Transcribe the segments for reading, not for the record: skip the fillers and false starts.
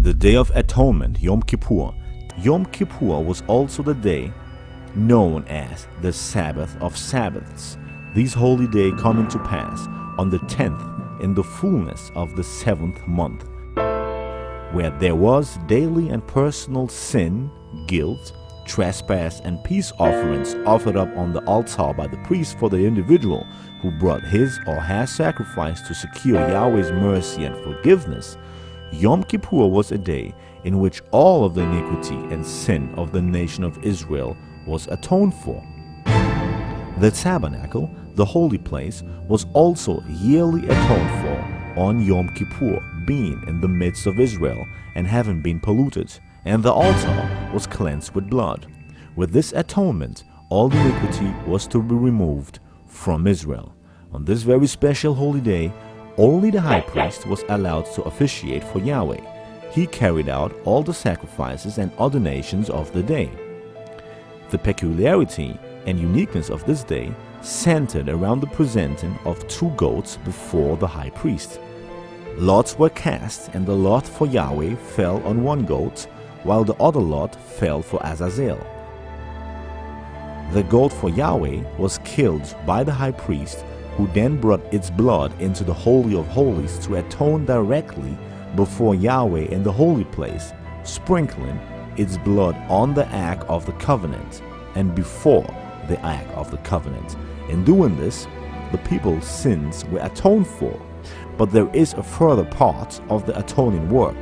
The Day of Atonement, Yom Kippur. Yom Kippur was also the day known as the Sabbath of Sabbaths. These holy days coming to pass on the 10th in the fullness of the 7th month, where there was daily and personal sin, guilt, trespass, and peace offerings offered up on the altar by the priest for the individual who brought his or her sacrifice to secure Yahweh's mercy and forgiveness. Yom Kippur was a day in which all of the iniquity and sin of the nation of Israel was atoned for. The tabernacle, the holy place, was also yearly atoned for on Yom Kippur, being in the midst of Israel and having been polluted, and the altar was cleansed with blood. With this atonement, all iniquity was to be removed from Israel. On this very special holy day, only the high priest was allowed to officiate for Yahweh. He carried out all the sacrifices and ordinations of the day. The peculiarity and uniqueness of this day centered around the presenting of 2 goats before the high priest. Lots were cast, and the lot for Yahweh fell on 1 goat, while the other lot fell for Azazel. The goat for Yahweh was killed by the high priest, who then brought its blood into the Holy of Holies to atone directly before Yahweh in the holy place, sprinkling its blood on the Ark of the Covenant and before the Ark of the Covenant. In doing this, the people's sins were atoned for. But there is a further part of the atoning work.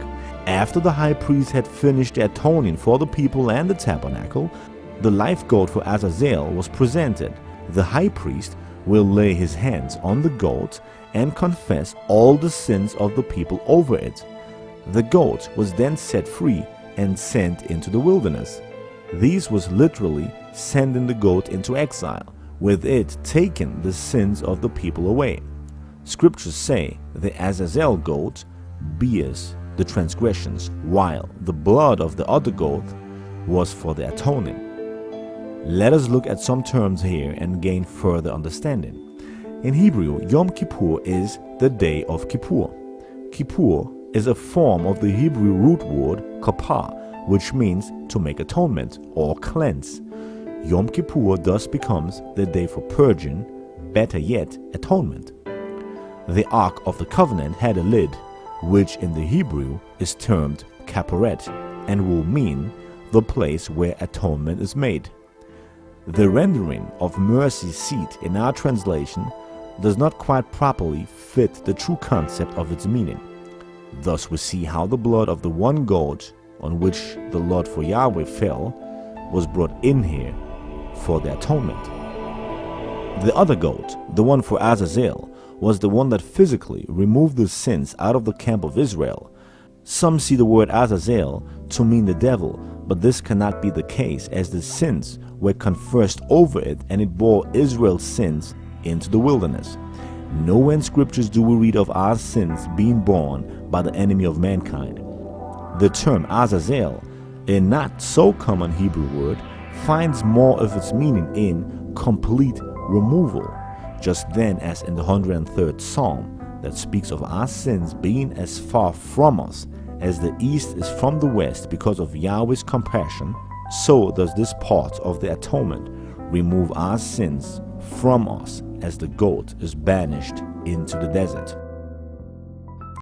After the high priest had finished the atoning for the people and the tabernacle, the live goat for Azazel was presented. The high priest will lay his hands on the goat and confess all the sins of the people over it. The goat was then set free and sent into the wilderness. This was literally sending the goat into exile, with it taking the sins of the people away. Scriptures say the Azazel goat bears the transgressions, while the blood of the other goat was for the atoning. Let us look at some terms here and gain further understanding. In Hebrew, Yom Kippur is the day of Kippur. Kippur is a form of the Hebrew root word kapar, which means to make atonement or cleanse. Yom Kippur thus becomes the day for purging, better yet, atonement. The Ark of the Covenant had a lid, which in the Hebrew is termed kaparet, and will mean the place where atonement is made. The rendering of mercy seat in our translation does not quite properly fit the true concept of its meaning. Thus we see how the blood of the 1 goat on which the lot for Yahweh fell was brought in here for the atonement. The other goat, the one for Azazel, was the one that physically removed the sins out of the camp of Israel. Some see the word Azazel to mean the devil, but this cannot be the case, as the sins were confessed over it and it bore Israel's sins into the wilderness. Nowhere in scriptures do we read of our sins being borne by the enemy of mankind. The term Azazel, a not so common Hebrew word, finds more of its meaning in complete removal, just then as in the 103rd Psalm that speaks of our sins being as far from us as the east is from the west because of Yahweh's compassion. So does this part of the atonement remove our sins from us as the goat is banished into the desert.